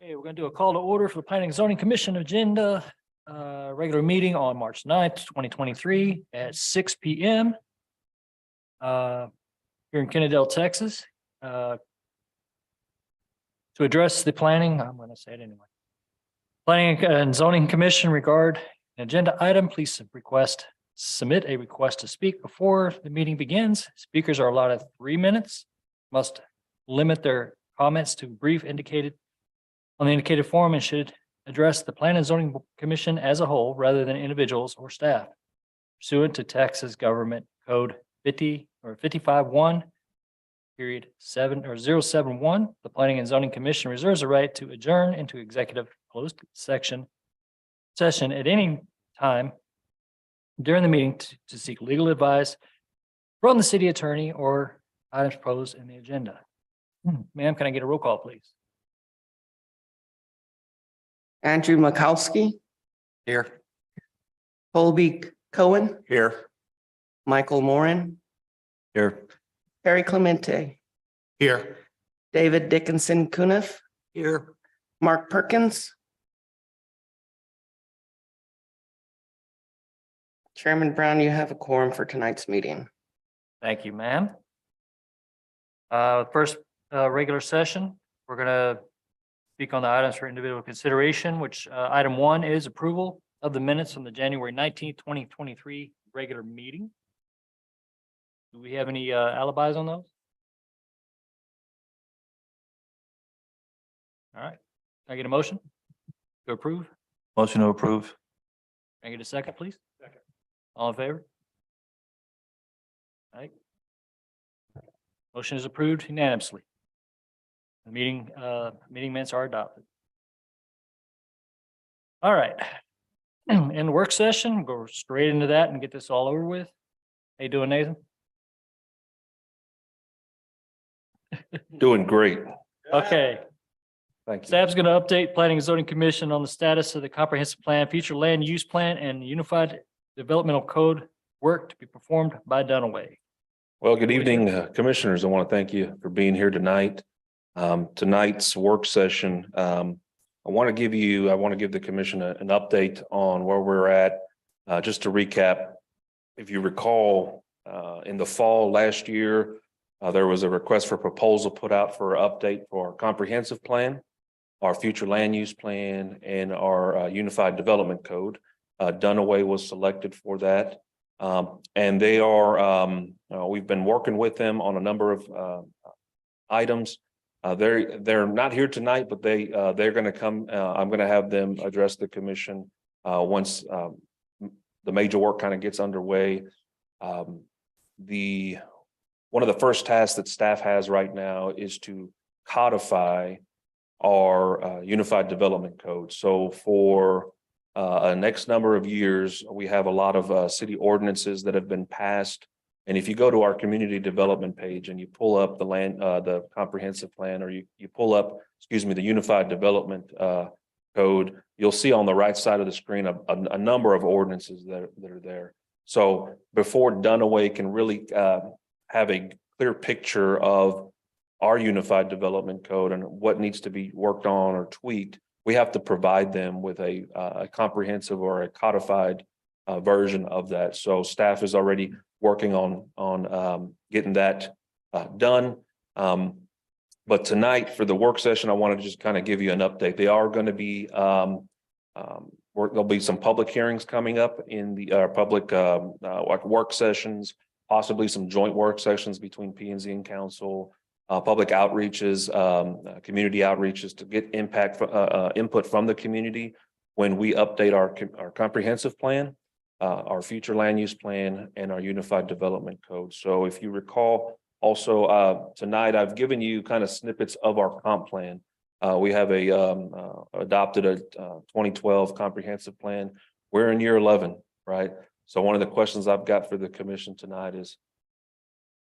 Okay, we're going to do a call to order for the Planning and Zoning Commission agenda, regular meeting on March 9th, 2023 at 6 p.m. Here in Kennedale, Texas. To address the planning, I'm going to say it anyway. Planning and Zoning Commission regard an agenda item, please submit a request to speak before the meeting begins. Speakers are allotted 3 minutes, must limit their comments to brief indicated on the indicated form and should address the Planning and Zoning Commission as a whole rather than individuals or staff. Pursuant to Texas Government Code 55-1, period 071, the Planning and Zoning Commission reserves the right to adjourn into executive closed session at any time during the meeting to seek legal advice from the city attorney or items proposed in the agenda. Ma'am, can I get a roll call, please? Andrew Makowski. Here. Colby Cohen. Here. Michael Moran. Here. Harry Clemente. Here. David Dickinson Cuniff. Here. Mark Perkins. Chairman Brown, you have a quorum for tonight's meeting. Thank you, ma'am. First regular session, we're going to speak on the items for individual consideration, which item 1 is approval of the minutes from the January 19th, 2023 regular meeting. Do we have any alibis on those? All right. Can I get a motion to approve? Motion to approve. Can I get a second, please? Second. All in favor? All right. Motion is approved unanimously. The meeting minutes are adopted. All right. In the work session, go straight into that and get this all over with. How you doing, Nathan? Doing great. Okay. Thank you. Staff's going to update Planning and Zoning Commission on the status of the comprehensive plan, future land use plan, and unified developmental code work to be performed by Dunaway. Well, good evening, commissioners. I want to thank you for being here tonight. Tonight's work session, I want to give the commission an update on where we're at. Just to recap, if you recall, in the fall last year, there was a request for proposal put out for an update for our comprehensive plan, our future land use plan, and our unified development code. Dunaway was selected for that. And they are, we've been working with them on a number of items. They're not here tonight, but they're going to come. I'm going to have them address the commission once the major work kind of gets underway. One of the first tasks that staff has right now is to codify our unified development code. So for a next number of years, we have a lot of city ordinances that have been passed. And if you go to our community development page and you pull up the comprehensive plan, or you pull up, the unified development code, you'll see on the right side of the screen a number of ordinances that are there. So before Dunaway can really have a clear picture of our unified development code and what needs to be worked on or tweaked, we have to provide them with a comprehensive or a codified version of that. So staff is already working on getting that done. But tonight for the work session, I want to just kind of give you an update. They are going to be there'll be some public hearings coming up in the public like work sessions, possibly some joint work sessions between P&Z and council. Public outreaches, community outreaches to get input from the community when we update our comprehensive plan, our future land use plan, and our unified development code. So if you recall, also tonight I've given you kind of snippets of our comp plan. We have adopted a 2012 comprehensive plan. We're in year 11, right? So one of the questions I've got for the commission tonight is,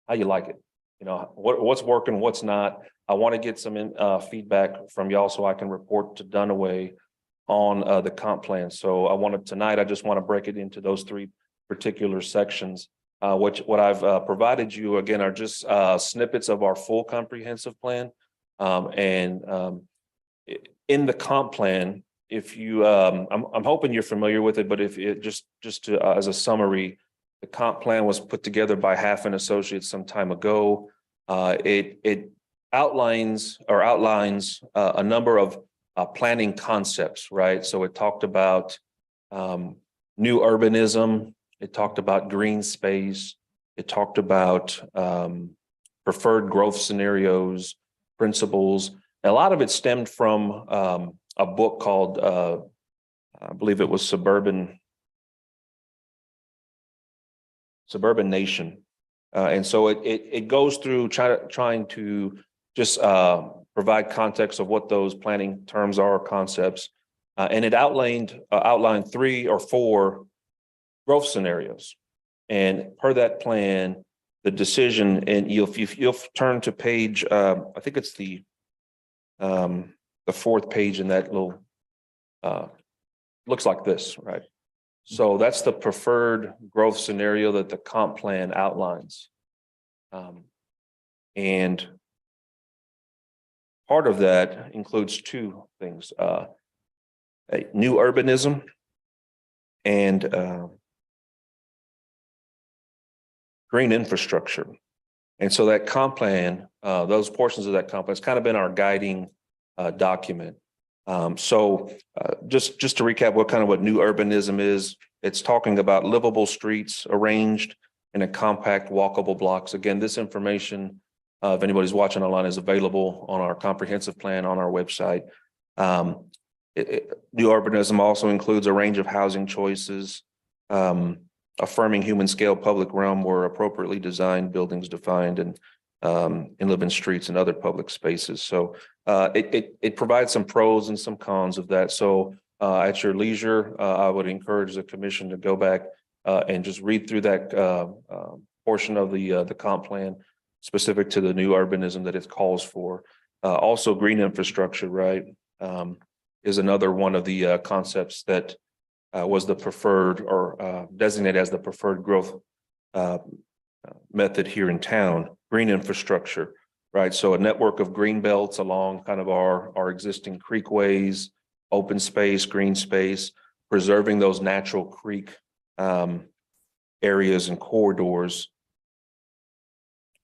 how you like it? You know, what's working, what's not. I want to get some feedback from y'all so I can report to Dunaway on the comp plan. So I just want to break it into those 3 particular sections. What I've provided you again are just snippets of our full comprehensive plan. in the comp plan, if you, I'm hoping you're familiar with it, but if it just to, as a summary, the comp plan was put together by Half and Associates some time ago. It outlines a number of planning concepts, right? So it talked about new urbanism. It talked about green space. It talked about preferred growth scenarios, principles. And a lot of it stemmed from a book called, I believe it was Suburban Nation. And so it goes through trying to just provide context of what those planning terms are, concepts. And it outlined 3 or 4 growth scenarios. And per that plan, the decision, and you'll turn to page, I think it's the 4th page in that little, looks like this, right? So that's the preferred growth scenario that the comp plan outlines. And part of that includes 2 things, new urbanism and green infrastructure. And so that comp plan, those portions of that comp plan has kind of been our guiding document. Just to recap what new urbanism is, it's talking about livable streets arranged in a compact walkable blocks. Again, this information, if anybody's watching online, is available on our comprehensive plan on our website. New urbanism also includes a range of housing choices, affirming human scale public realm where appropriately designed buildings defined and live in streets and other public spaces. So it provides some pros and some cons of that. So at your leisure, I would encourage the commission to go back and just read through that portion of the comp plan specific to the new urbanism that it calls for. Also, green infrastructure, right, is another one of the concepts that was the preferred or designated as the preferred growth method here in town. Green infrastructure, right? So a network of green belts along kind of our existing creekways, open space, green space, preserving those natural creek areas and corridors.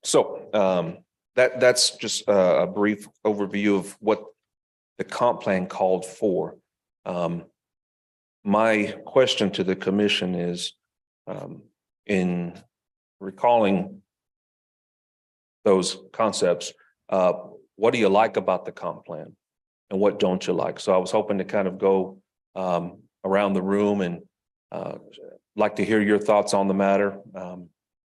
So that's just a brief overview of what the comp plan called for. My question to the commission is, in recalling those concepts, what do you like about the comp plan and what don't you like? So I was hoping to kind of go around the room and like to hear your thoughts on the matter,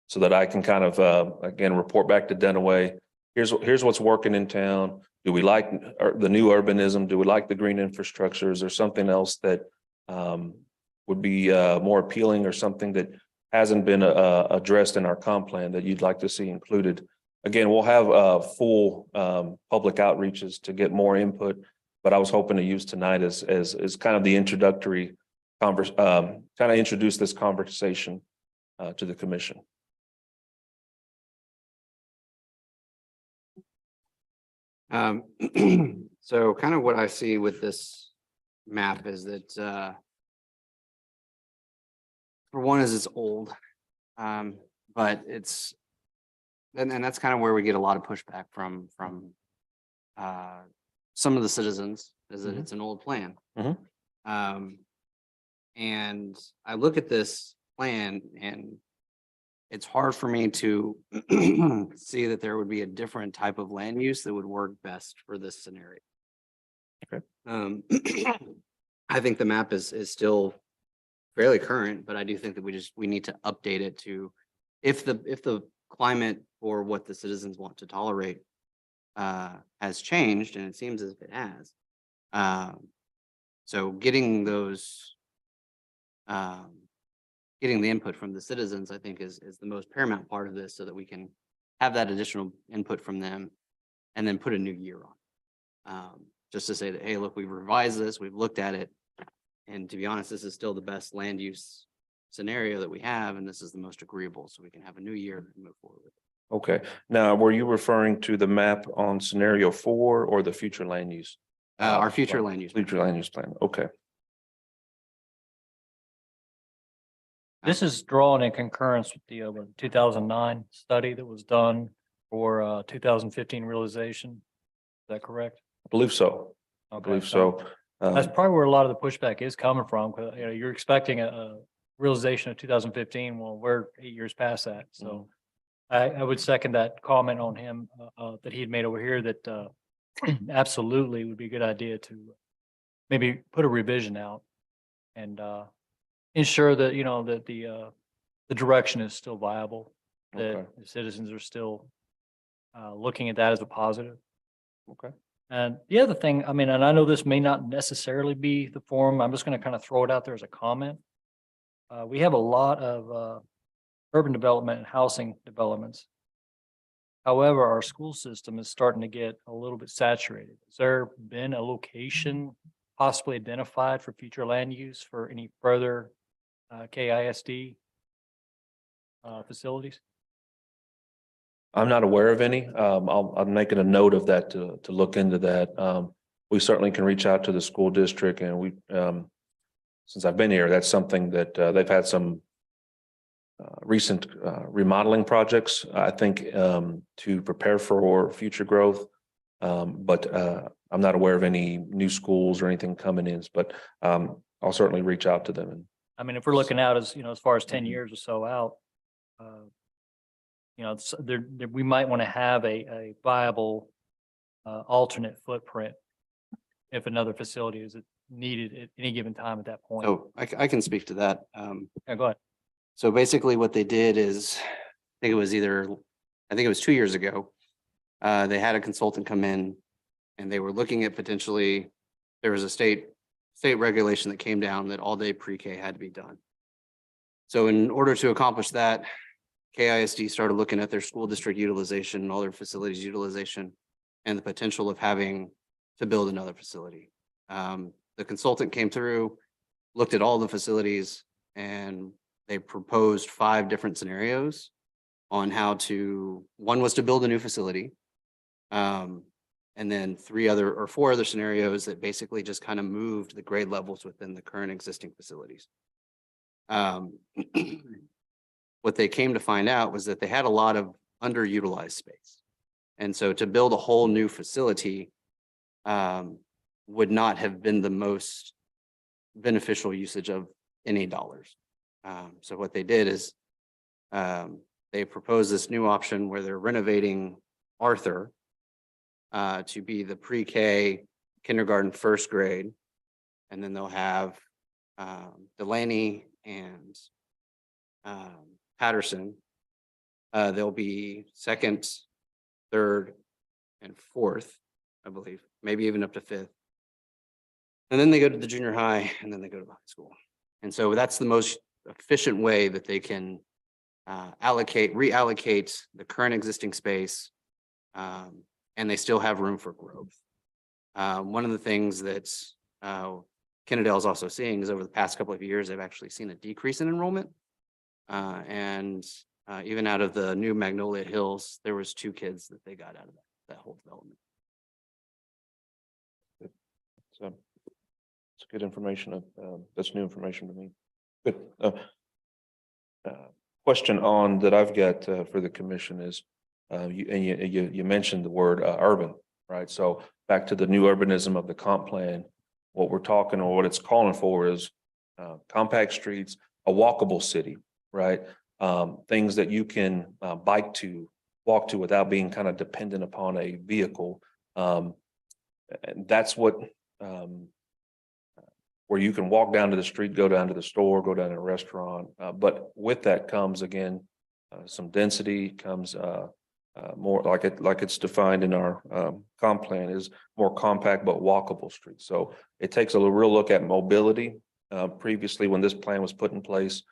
so that I can kind of, again, report back to Dunaway. Here's what's working in town. Do we like the new urbanism? Do we like the green infrastructure? Is there something else that would be more appealing or something that hasn't been addressed in our comp plan that you'd like to see included? Again, we'll have full public outreaches to get more input, but I was hoping to use tonight as kind of the introductory kind of introduce this conversation to the commission. So kind of what I see with this map is that for one is it's old, but it's and that's kind of where we get a lot of pushback from some of the citizens, is that it's an old plan. And I look at this plan and it's hard for me to see that there would be a different type of land use that would work best for this scenario. Okay. I think the map is still fairly current, but I do think that we need to update it to if the climate or what the citizens want to tolerate has changed, and it seems as if it has. So getting those getting the input from the citizens, I think is the most paramount part of this, so that we can have that additional input from them and then put a new year on. Just to say that, hey, look, we've revised this, we've looked at it. And to be honest, this is still the best land use scenario that we have, and this is the most agreeable, so we can have a new year and move forward with it. Okay. Now, were you referring to the map on scenario 4 or the future land use? Our future land use. Future land use plan. Okay. This is drawn in concurrence with the 2009 study that was done for 2015 realization. Is that correct? I believe so. I Okay, believe so. That's probably where a lot of the pushback is coming from. 'Cause, you know, you're expecting a realization of 2015. Well, we're 8 years past that. So I would second that comment on him that he had made over here that absolutely would be a good idea to maybe put a revision out and ensure that, you know, that the direction is still viable, that Okay. the citizens are still looking at that as a positive. Okay. And the other thing, I mean, and I know this may not necessarily be the forum, I'm just gonna kind of throw it out there as a comment. We have a lot of urban development and housing developments. However, our school system is starting to get a little bit saturated. Has there been a location possibly identified for future land use for any further KISD facilities? I'm not aware of any. I'm making a note of that to look into that. We certainly can reach out to the school district and we, since I've been here, that's something that they've had some recent remodeling projects, I think, to prepare for future growth. But I'm not aware of any new schools or anything coming in, but I'll certainly reach out to them. And I mean, if we're looking out as, you know, as far as 10 years or so out, you know, we might want to have a viable alternate footprint if another facility is needed at any given time at that point. So I can speak to that. Yeah, go ahead. So basically what they did is, I think it was 2 years ago. They had a consultant come in and they were looking at potentially, there was a state regulation that came down that all day pre-K had to be done. So in order to accomplish that, KISD started looking at their school district utilization and all their facilities utilization and the potential of having to build another facility. The consultant came through, looked at all the facilities, and they proposed 5 different scenarios on how to, one was to build a new facility. And then 4 other scenarios that basically just kind of moved the grade levels within the current existing facilities. What they came to find out was that they had a lot of underutilized space. And so to build a whole new facility would not have been the most beneficial usage of any dollars. So what they did is they proposed this new option where they're renovating Arthur to be the pre-K kindergarten first grade. And then they'll have Delaney and Patterson. They'll be second, third, and fourth, I believe, maybe even up to 5th. And then they go to the junior high and then they go to the high school. And so that's the most efficient way that they can reallocate the current existing space, and they still have room for growth. One of the things that Kennedale is also seeing is over the past couple of years, they've actually seen a decrease in enrollment. And even out of the new Magnolia Hills, there was 2 kids that they got out of that whole development. so it's good information. That's new information to me. Good. Question on that I've got for the commission is, you mentioned the word urban, right? So back to the new urbanism of the comp plan, what we're talking or what it's calling for is compact streets, a walkable city, right? Things that you can bike to, walk to without being kind of dependent upon a vehicle. And that's what where you can walk down to the street, go down to the store, go down to a restaurant. But with that comes again, some density, comes more like it's defined in our comp plan is more compact but walkable streets. So it takes a real look at mobility. Previously, when this plan was put in place,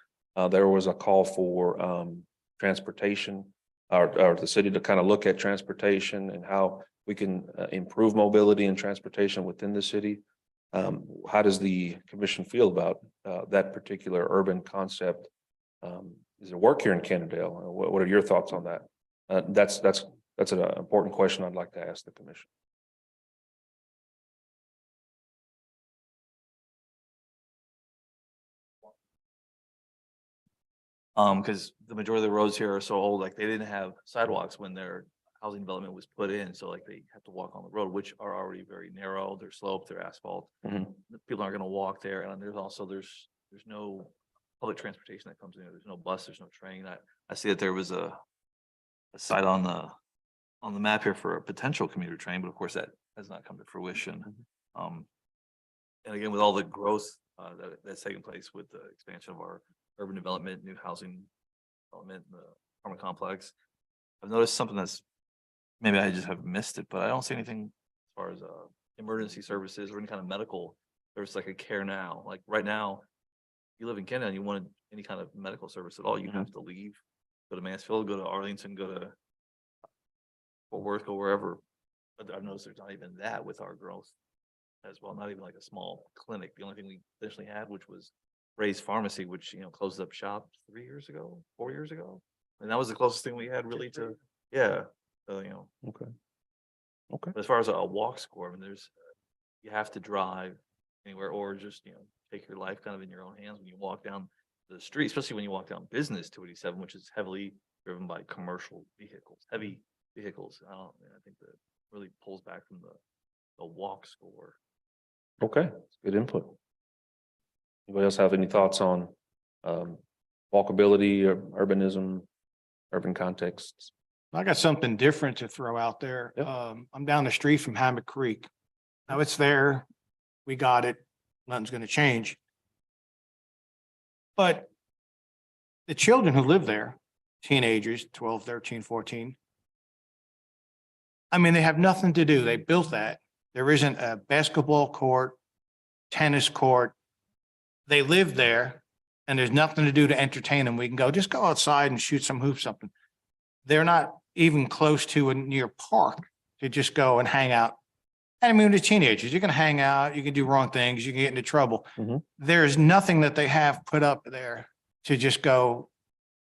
there was a call for transportation or the city to kind of look at transportation and how we can improve mobility and transportation within the city. How does the commission feel about that particular urban concept? Does it work here in Kennedale? What are your thoughts on that? That's an important question I'd like to ask the commission. Because the majority of the roads here are so old, like they didn't have sidewalks when their housing development was put in, so like they have to walk on the road, which are already very narrow, they're sloped, they're asphalt. Mhm. The People aren't gonna walk there, and there's also, there's no public transportation that comes in, there's no bus, there's no train. I see that there was a site on the map here for a potential commuter train, but of course that has not come to fruition. And again, with all the growth that's taking place with the expansion of our urban development, new housing development, the apartment complex, I've noticed something that's, maybe I just have missed it, but I don't see anything as far as emergency services or any kind of medical service like a Care Now. Like right now, you live in Canada and you wanted any kind of medical service at all, you have to leave, go to Mansfield, go to Arlington, go to Fort Worth, go wherever. But I've noticed there's not even that with our growth as well, not even like a small clinic. The only thing we essentially had, which was Ray's Pharmacy, which, closed up shop 3 years ago, 4 years ago. And that was the closest thing we had really to, yeah. So, Okay. but as far as a walk score, I mean, you have to drive anywhere or just, take your life kind of in your own hands when you walk down the street, especially when you walk down Business 287, which is heavily driven by commercial vehicles, heavy vehicles. I think that really pulls back from the walk score. Okay, good input. Anybody else have any thoughts on walkability or urbanism, urban contexts? I got something different to throw out there. Yep. I'm down the street from Hammock Creek. Now it's there. We got it. Nothing's gonna change. But the children who live there, teenagers, 12, 13, 14. I mean, they have nothing to do. They built that. There isn't a basketball court, tennis court. They live there and there's nothing to do to entertain them. We can just go outside and shoot some hoops, something. They're not even close to a near park to just go and hang out. I mean, the teenagers, you can hang out, you can do wrong things, you can get into trouble. Mhm. There's nothing that they have put up there to just go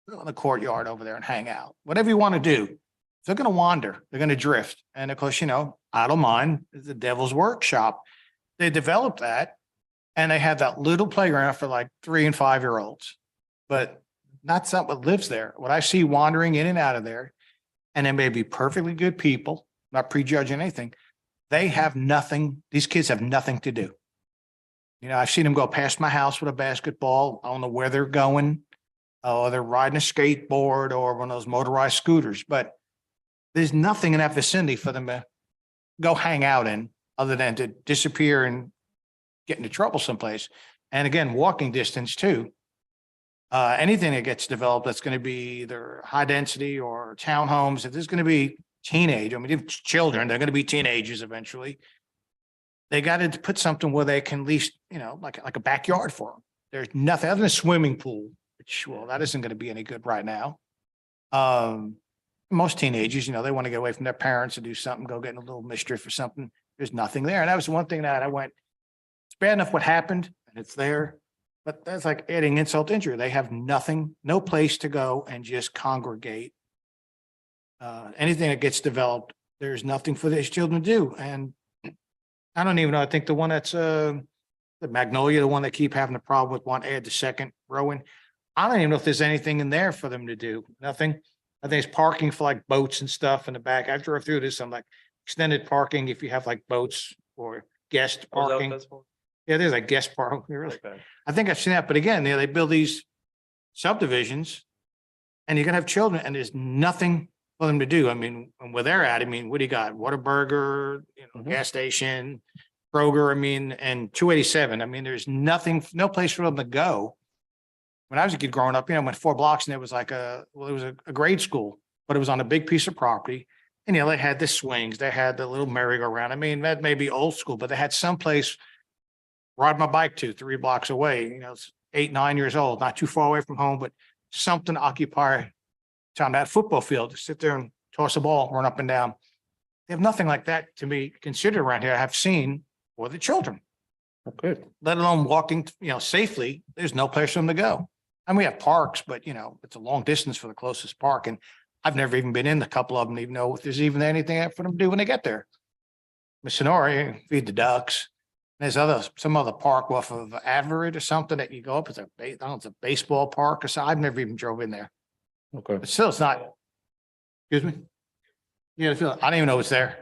in the courtyard over there and hang out. Whatever you want to do, they're going to wander, they're going to drift. And of course, Idle Mind is the devil's workshop. They developed that and they have that little playground for like 3 and 5 year olds, but not something that lives there. What I see wandering in and out of there, and they may be perfectly good people, not prejudging anything. They have nothing. These kids have nothing to do. I've seen them go past my house with a basketball. I don't know where they're going. Or they're riding a skateboard or one of those motorized scooters, but there's nothing in that vicinity for them to go hang out in other than to disappear and get into trouble someplace. And again, walking distance too. Anything that gets developed that's going to be either high density or townhomes, if there's going to be teenage, I mean, if children, they're going to be teenagers eventually. They got to put something where they can at least, like a backyard for them. There's nothing other than a swimming pool, which, well, that isn't going to be any good right now. Most teenagers, they want to get away from their parents and do something, go get in a little mischief or something. There's nothing there. And that was one thing that I went, it's bad enough what happened and it's there, but that's like adding insult to injury. They have nothing, no place to go and just congregate. Anything that gets developed, there's nothing for these children to do. And I don't even know, I think the one that's the Magnolia, the one they keep having a problem with, want to add the second row in. I don't even know if there's anything in there for them to do. Nothing. I think it's parking for like boats and stuff in the back. I drove through this, I'm like extended parking if you have like boats or guest Oh, is that what parking. that's for? Yeah, there's like guest parking. Really. Okay. I think I've seen that, but again, they build these subdivisions and you're gonna have children and there's nothing for them to do. I mean, and where they're at, I mean, what do you got? Whataburger, Mhm. gas station, Kroger, I mean, and 287. I mean, there's nothing, no place for them to go. When I was a kid growing up, went 4 blocks and it was like it was a grade school, but it was on a big piece of property. And, they had the swings, they had the little merry-go-round. I mean, that may be old school, but they had someplace ride my bike to 3 blocks away, it's 8, 9 years old, not too far away from home, but something to occupy time. That football field, to sit there and toss a ball, run up and down. They have nothing like that to be considered around here. I have seen for the children, Okay, let alone walking, safely. There's no place for them to go. And we have parks, but it's a long distance for the closest park. And I've never even been in a couple of them, even know if there's even anything for them to do when they get there. Miss Sonora, feed the ducks. There's some other park off of Averett or something that you go up, it's I don't know, it's a baseball park or so. I've never even drove in there, Okay. but still it's not. Excuse me? Yeah, I didn't even know it's there.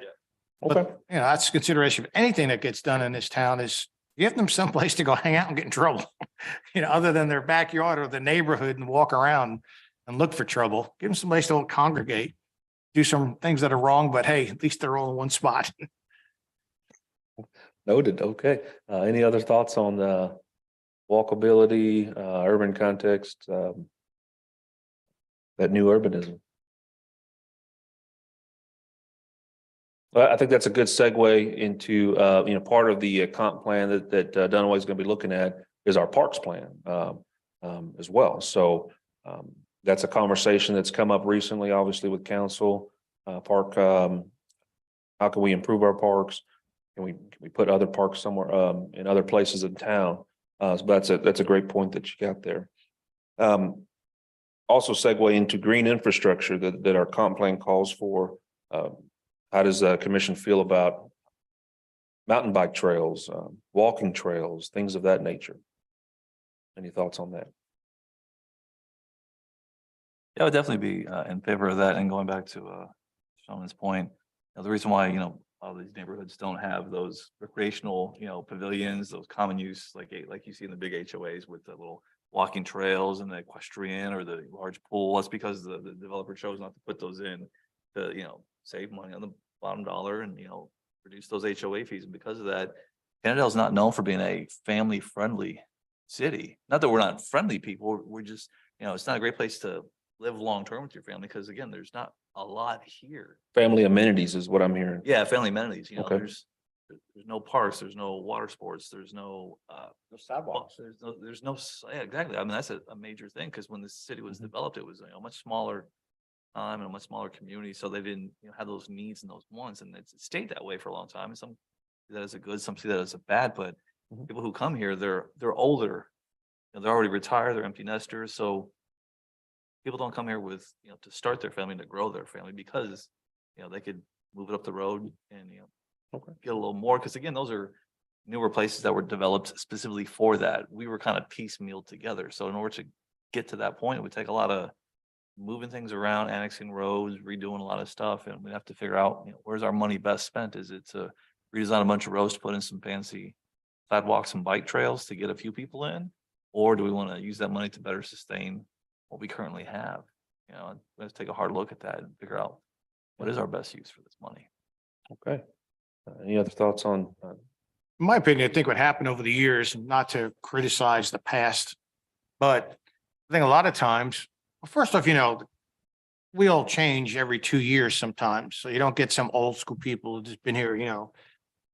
Okay. But, you know, that's consideration. Anything that gets done in this town is give them someplace to go hang out and get in trouble. You know, other than their backyard or the neighborhood and walk around and look for trouble. Give them someplace to congregate, do some things that are wrong, but hey, at least they're all in one spot. Noted. Okay. Any other thoughts on the walkability, urban context, that new urbanism? Well, I think that's a good segue into, part of the comp plan that Dunaway is going to be looking at is our parks plan as well. So that's a conversation that's come up recently, obviously with council, park. How can we improve our parks? Can we put other parks somewhere in other places in town? So that's a great point that you got there. Also segue into green infrastructure that our comp plan calls for. How does the commission feel about mountain bike trails, walking trails, things of that nature? Any thoughts on that? Yeah, I would definitely be in favor of that. And going back to Sean's point, the reason why, all these neighborhoods don't have those recreational, pavilions, those common use, like you see in the big HOAs with the little walking trails and the equestrian or the large pool. That's because the developer chose not to put those in to, save money on the bottom dollar and, reduce those HOA fees. And because of that, Kennedale is not known for being a family friendly city. Not that we're not friendly people. We're just, it's not a great place to live long-term with your family. Because again, there's not a lot here. Family amenities is what I'm hearing. Yeah, family amenities, Okay. there's no parks, there's no water sports, there's no sidewalks. yeah, exactly. I mean, that's a major thing, because when the city was Mhm. developed, it was a much smaller time and a much smaller community, so they didn't have those needs and those wants, and it stayed that way for a long time. And some see that as a good, some see that as a bad, but Mhm. people who come here, they're older, they're already retired, they're empty nesters, so people don't come here with, to start their family, to grow their family, because, they could move it up the road and, Okay. get a little more. Because again, those are newer places that were developed specifically for that. We were kind of piecemeal together. So in order to get to that point, it would take a lot of moving things around, annexing roads, redoing a lot of stuff. And we have to figure out, where's our money best spent? Is it to redesign a bunch of roads, to put in some fancy sidewalks and bike trails to get a few people in? Or do we want to use that money to better sustain what we currently have? Let's take a hard look at that and figure out what is our best use for this money. Okay. Any other thoughts on? In my opinion, I think what happened over the years, not to criticize the past, but I think a lot of times, well, first off, we all change every 2 years sometimes. So you don't get some old school people who've just been here,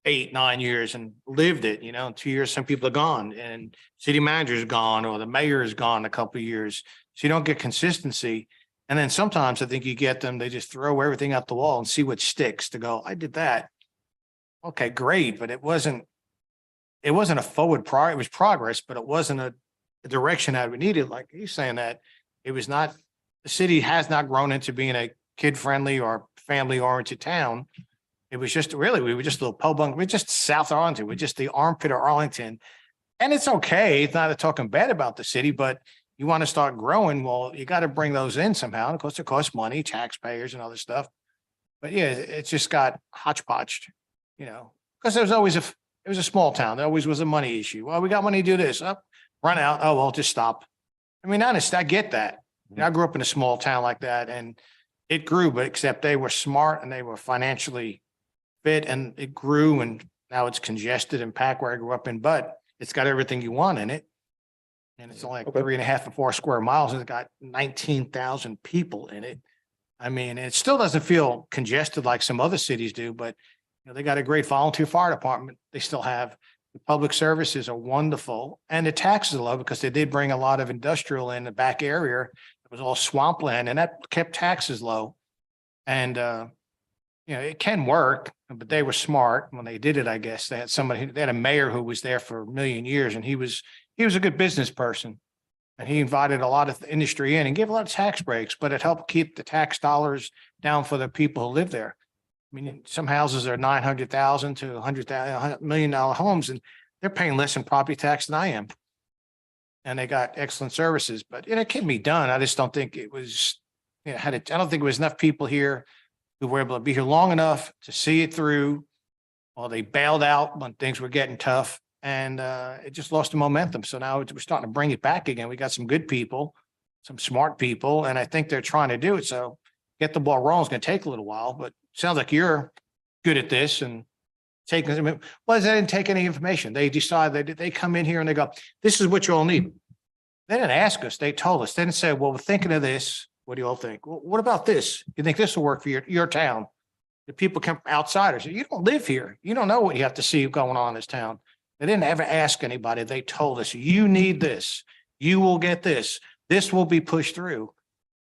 8, 9 years and lived it, in 2 years, some people are gone and city manager's gone or the mayor is gone a couple of years. So you don't get consistency. And then sometimes I think you get them, they just throw everything out the wall and see what sticks to go, I did that. Okay, great, but it wasn't a forward it was progress, but it wasn't a direction that we needed. Like he's saying that it was not, the city has not grown into being a kid-friendly or family-oriented town. It was just really, we were just a little podunk. We're just South Arlington. We're just the armpit of Arlington. And it's okay. It's not talking bad about the city, but you want to start growing. Well, you got to bring those in somehow. And of course, it costs money, taxpayers and other stuff. But yeah, it just got hodgepodged, because there was always it was a small town. There always was a money issue. Well, we got money to do this. Up, run out. Oh, well, just stop. I mean, honest, I get that. I grew up in a small town like that and it grew, but except they were smart and they were financially fit and it grew and now it's congested and packed where I grew up in, but it's got everything you want in it. And it's only like Okay. 3.5 or 4 square miles and it's got 19,000 people in it. I mean, it still doesn't feel congested like some other cities do, but they got a great volunteer fire department. They still have the public services are wonderful and the taxes are low because they did bring a lot of industrial in the back area. It was all swampland and that kept taxes low. And, it can work, but they were smart when they did it. I guess they had a mayor who was there for a million years and he was a good business person. And he invited a lot of industry in and gave a lot of tax breaks, but it helped keep the tax dollars down for the people who live there. mean, some houses are 900,000 to $100,000 $100 million homes, and they're paying less in property tax than I am. And they got excellent services, but it can be done. I just don't think it was, I don't think there was enough people here who were able to be here long enough to see it through. Well, they bailed out when things were getting tough, and it just lost the momentum. So now we're starting to bring it back again. We got some good people, some smart people, and I think they're trying to do it. So get the ball rolling is going to take a little while, but sounds like you're good at this and taking, I mean, well, they didn't take any information. They decided they come in here and they go, this is what you all need. They didn't ask us. They told us. They didn't say, well, we're thinking of this. What do you all think? Well, what about this? You think this will work for your town? The people come from outsiders. You don't live here. You don't know what you have to see going on in this town. They didn't ever ask anybody. They told us, you need this. You will get this. This will be pushed through.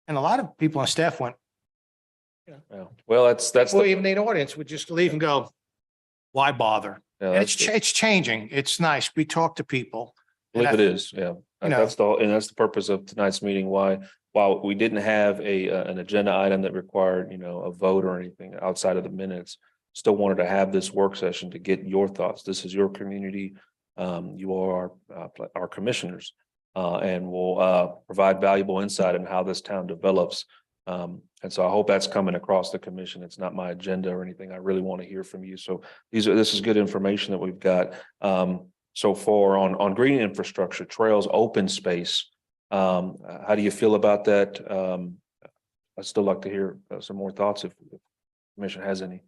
And a lot of people on staff went, Yeah. Well, that's, well, the- even the audience would just leave and go, why bother? yeah, And that's the- it's changing. It's nice. We talk to people. I believe And it is, yeah. you know- That's the purpose of tonight's meeting, while we didn't have an agenda item that required, a vote or anything outside of the minutes. Still wanted to have this work session to get your thoughts. This is your community. You are our commissioners. And will provide valuable insight in how this town develops. And so I hope that's coming across the commission. It's not my agenda or anything. I really want to hear from you. So this is good information that we've got. So far on green infrastructure, trails, open space. How do you feel about that? I'd still like to hear some more thoughts if the commission has any.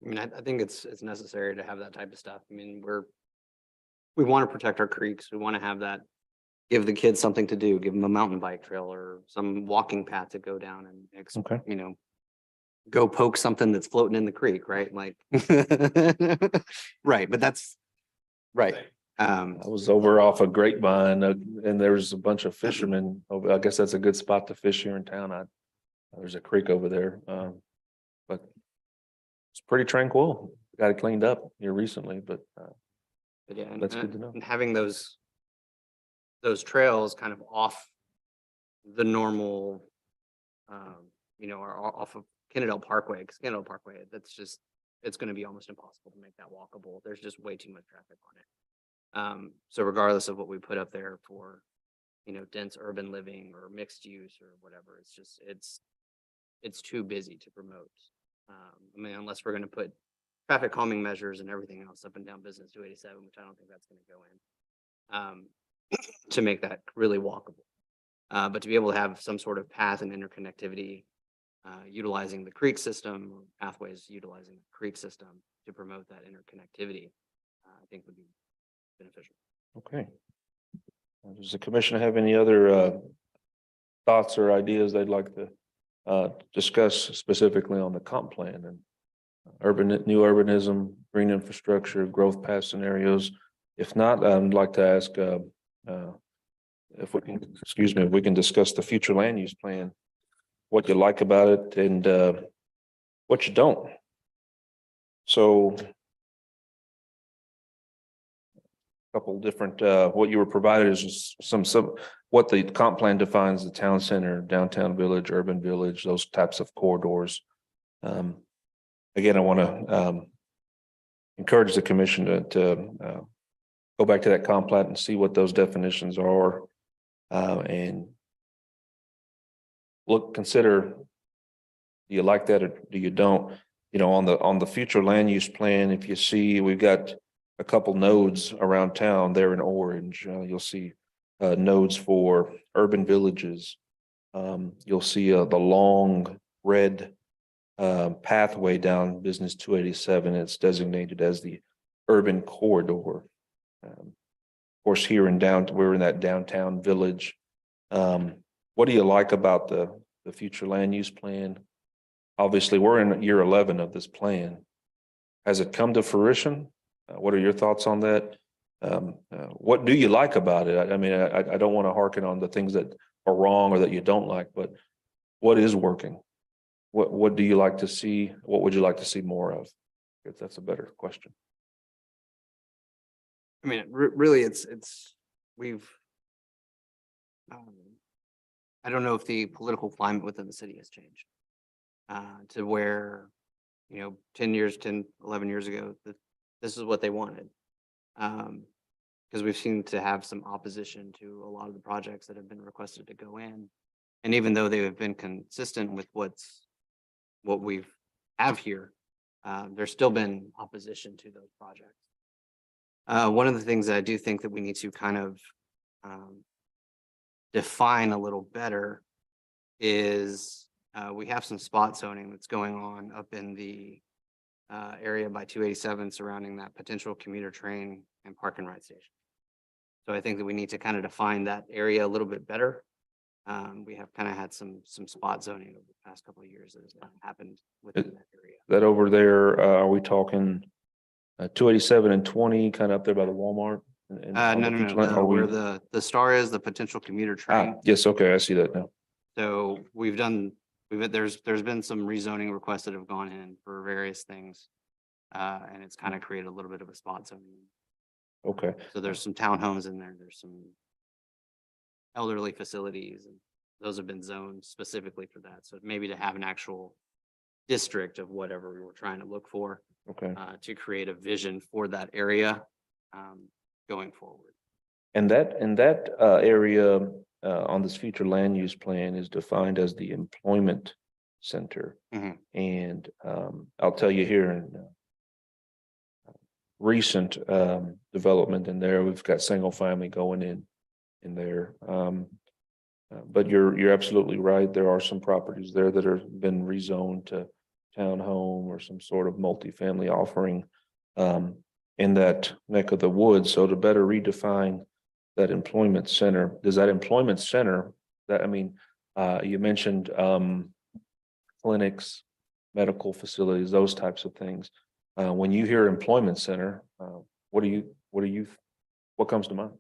I mean, I think it's necessary to have that type of stuff. I mean, we want to protect our creeks. We want to have that, give the kids something to do, give them a mountain bike trail or some walking path to go down and, Okay. go poke something that's floating in the creek, right? Like, right, but that's, right. I was over off of Grapevine and there's a bunch of fishermen. I guess that's a good spot to fish here in town. There's a creek over there. But it's pretty tranquil. Got it cleaned up here recently, but But yeah, That's good to know. And having those trails kind of off the normal, or off of Kennedale Parkway, because Kennedale Parkway, it's going to be almost impossible to make that walkable. There's just way too much traffic on it. So regardless of what we put up there for, dense urban living or mixed use or whatever, it's too busy to promote. I mean, unless we're going to put traffic calming measures and everything else up and down Business 287, which I don't think that's going to go in, to make that really walkable. But to be able to have some sort of path and interconnectivity, utilizing the creek system, or pathways utilizing the creek system to promote that interconnectivity, I think would be beneficial. okay. Does the commission have any other thoughts or ideas they'd like to discuss specifically on the comp plan and new urbanism, green infrastructure, growth path scenarios? If not, I'd like to ask if we can discuss the future land use plan, what you like about it and what you don't. So couple different, what you were provided is just some what the comp plan defines: the town center, downtown village, urban village, those types of corridors. Again, I want to encourage the commission to go back to that comp plan and see what those definitions are, and consider, do you like that or do you don't? On the future land use plan, if you see, we've got a couple nodes around town there in orange. You'll see nodes for urban villages. You'll see the long red pathway down Business 287. It's designated as the urban corridor. Of course, we're in that downtown village. What do you like about the future land use plan? Obviously, we're in year 11 of this plan. Has it come to fruition? What are your thoughts on that? What do you like about it? I mean, I don't want to hearken on the things that are wrong or that you don't like, but what is working? What do you like to see? What would you like to see more of? If that's a better question. I mean, really, we've, I don't know if the political climate within the city has changed to where 10 years, 10, 11 years ago, that this is what they wanted. Because we've seemed to have some opposition to a lot of the projects that have been requested to go in. And even though they have been consistent with what we've have here, there's still been opposition to those projects. One of the things that I do think that we need to kind of define a little better is we have some spot zoning that's going on up in the area by 287 surrounding that potential commuter train and park and ride station. So I think that we need to kind of define that area a little bit better. We have kind of had some spot zoning over the past couple of years that has happened within that area. That over there, are we talking 287 and 20, kind of up there by the Walmart? No, where the star is, the potential commuter train. Yes, okay, I see that now. So there's been some rezoning requests that have gone in for various things. And it's kind of created a little bit of a spot zoning. Okay, So there's some townhomes in there, there's some elderly facilities, and those have been zoned specifically for that. So maybe to have an actual district of whatever we were trying to look for, okay. to create a vision for that area, going forward. And that area on this future land use plan is defined as the employment center. Mhm. And I'll tell you here in recent development in there, we've got single family going in there. But you're absolutely right. There are some properties there that have been rezoned to townhome or some sort of multifamily offering in that neck of the woods. So to better redefine that employment center, does that employment center you mentioned clinics, medical facilities, those types of things. When you hear employment center, what comes to mind?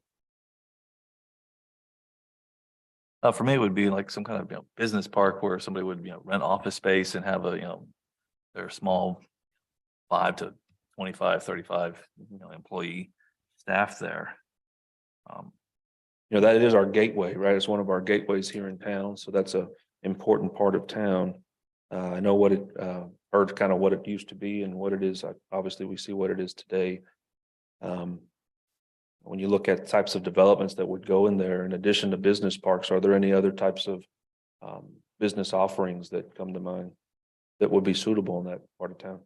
For me, it would be like some kind of, business park where somebody would, rent office space and have their small 5 to 25, 35, employee staff there. That is our gateway, right? It's one of our gateways here in town. So that's a important part of town. I know what it heard kind of what it used to be and what it is. Obviously, we see what it is today. When you look at types of developments that would go in there, in addition to business parks, are there any other types of business offerings that come to mind that would be suitable in that part of town?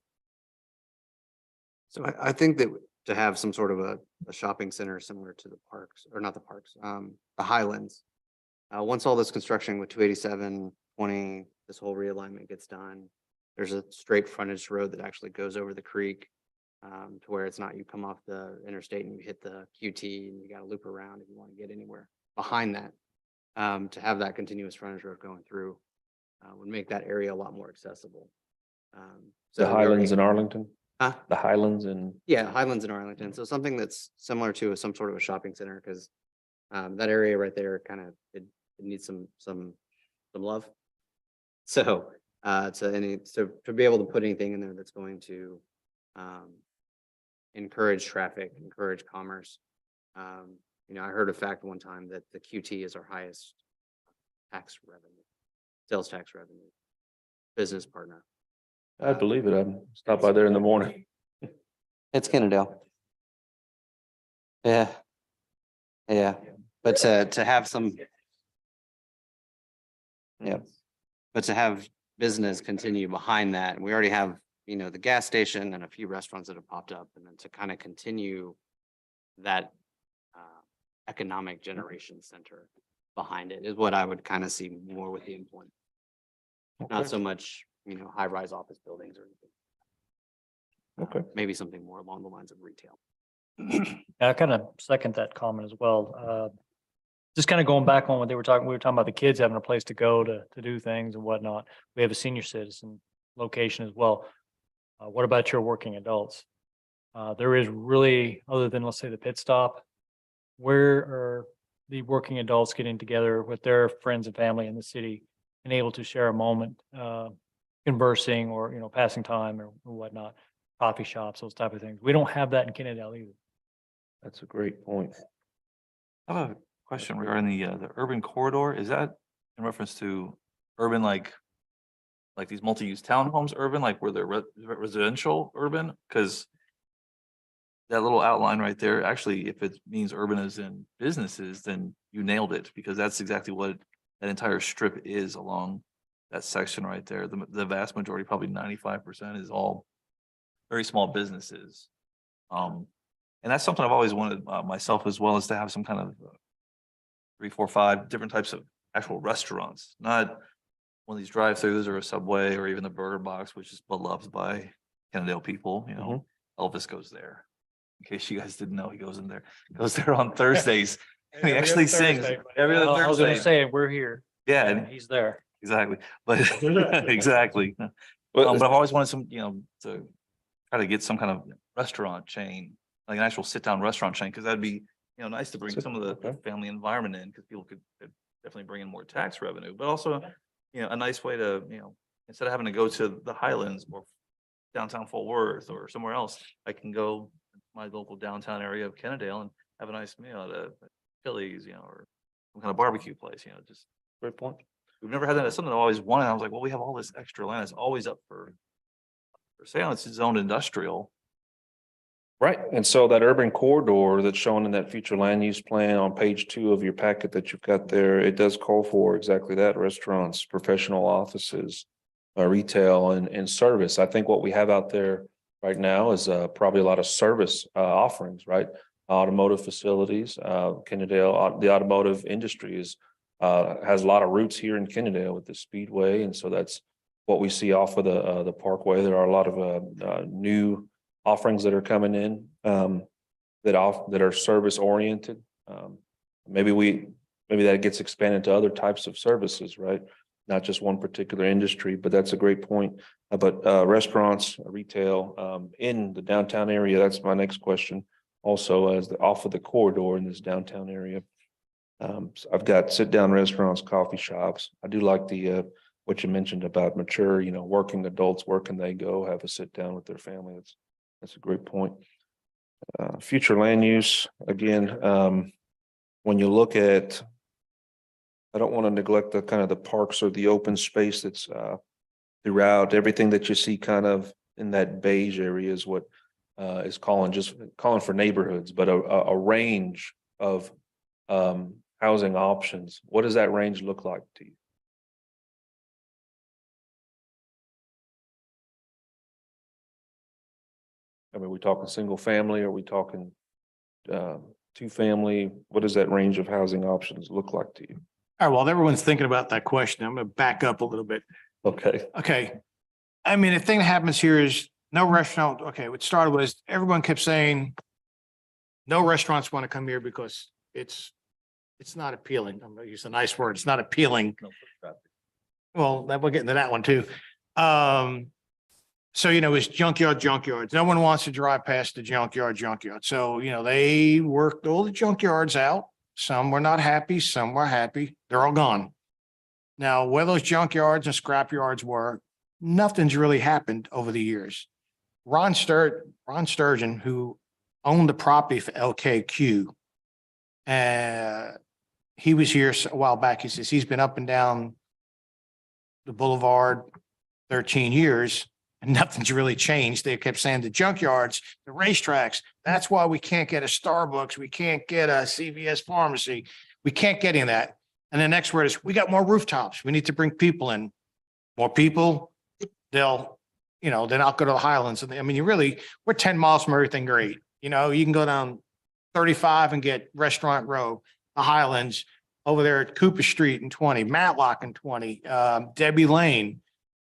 So I think that to have some sort of a shopping center similar to the parks, or not the parks, the Highlands. Once all this construction with 287, 20, this whole realignment gets done, there's a straight frontage road that actually goes over the creek. To where it's not, you come off the interstate and you hit the QT and you got to loop around if you want to get anywhere behind that. To have that continuous frontage road going through would make that area a lot more accessible. The Highlands in Arlington? Huh? The Highlands in, Yeah, Highlands in Arlington. So something that's similar to some sort of a shopping center, because that area right there kind of it needs some love. So to be able to put anything in there that's going to encourage traffic, encourage commerce. I heard a fact one time that the QT is our highest sales tax revenue, business partner. I believe it. I stopped by there in the morning. It's Kennedale. Yeah. But to have some. Yeah. But to have business continue behind that, we already have, the gas station and a few restaurants that have popped up, and then to kind of continue that economic generation center behind it is what I would kind of see more with the employment. Not so much, high-rise office buildings or anything. Okay. Maybe something more along the lines of retail. I kind of second that comment as well. Just kind of going back on what we were talking about the kids having a place to go to do things and whatnot. We have a senior citizen location as well. What about your working adults? There is really, other than let's say the pit stop, where are the working adults getting together with their friends and family in the city and able to share a moment, conversing or, passing time or whatnot, coffee shops, those type of things. We don't have that in Kennedale either. That's a great point. I have a question regarding the urban corridor. Is that in reference to urban, like like these multi-use townhomes urban, like where they're residential urban, because that little outline right there, actually, if it means urban as in businesses, then you nailed it, because that's exactly what that entire strip is along that section right there. The vast majority, probably 95%, is all very small businesses. And that's something I've always wanted myself as well, is to have some kind of 3, 4, 5 different types of actual restaurants, not one of these drive-throughs or a Subway or even the Burger Box, which is beloved by Kennedale people. You know, Elvis goes there. In case you guys didn't know, he goes in there, goes there on Thursdays. And he actually sings every other I was gonna Thursday. say, we're here. Yeah, And and he's there. exactly. But exactly. But I've always wanted some, to try to get some kind of restaurant chain, like an actual sit-down restaurant chain, because that'd be, nice to bring some of the Okay. family environment in, because people could definitely bring in more tax revenue, but also, a nice way to, instead of having to go to the Highlands or downtown Fort Worth or somewhere else, I can go to my local downtown area of Kennedale and have a nice meal at a Chili's, or some kind of barbecue place, just. Great point. We've never had that. It's something I always wanted. I was like, well, we have all this extra land. It's always up for sale. It's zoned industrial. Right, and so that urban corridor that's shown in that future land use plan on page 2 of your packet that you've got there, it does call for exactly that: restaurants, professional offices, retail and service. I think what we have out there right now is probably a lot of service offerings, right? Automotive facilities, Kennedale, the automotive industry has a lot of roots here in Kennedale with the Speedway, and so that's what we see off of the Parkway. There are a lot of new offerings that are coming in that are service oriented. Maybe that gets expanded to other types of services, right? Not just one particular industry, but that's a great point. But restaurants, retail in the downtown area, that's my next question. Also, off of the corridor in this downtown area. So I've got sit-down restaurants, coffee shops. I do like what you mentioned about mature, working adults. Where can they go have a sit down with their family? That's a great point. Future land use, again, when you look at, I don't want to neglect the kind of the parks or the open space that's throughout. Everything that you see kind of in that beige area is what is calling for neighborhoods, but a range of housing options. What does that range look like to you? I mean, we talking single family? Are we talking 2-family? What does that range of housing options look like to you? All right, while everyone's thinking about that question, I'm going to back up a little bit. Okay. Okay. I mean, the thing that happens here is no restaurant. Okay, what started was everyone kept saying no restaurants want to come here because it's not appealing. I'm going to use a nice word. It's not appealing. Well, we'll get into that one too. So, it's junkyards. No one wants to drive past the junkyard. So, they worked all the junkyards out. Some were not happy, some were happy. They're all gone. Now, where those junkyards and scrap yards were, nothing's really happened over the years. Ron Sturgeon, who owned the property for LKQ, he was here a while back. He says he's been up and down the boulevard 13 years. And nothing's really changed. They kept saying the junkyards, the racetracks, that's why we can't get a Starbucks. We can't get a CVS pharmacy. We can't get in that. And the next word is, we got more rooftops. We need to bring people in. More people, they'll not go to the Highlands. And I mean, we're 10 miles from everything great. You can go down 35 and get Restaurant Row, the Highlands, over there at Cooper Street in 20, Matlock in 20, Debbie Lane.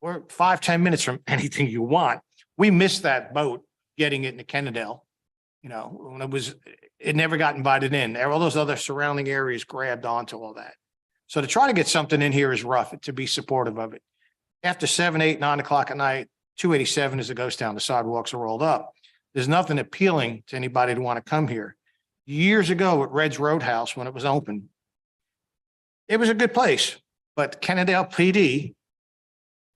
We're 5-10 minutes from anything you want. We missed that boat getting it into Kennedale. When it never got invited in. All those other surrounding areas grabbed onto all that. So to try to get something in here is rough, to be supportive of it. After 7, 8, 9 o'clock at night, 287 is a ghost town. The sidewalks are rolled up. There's nothing appealing to anybody to want to come here. Years ago at Red's Roadhouse, when it was open, it was a good place, but Kennedale PD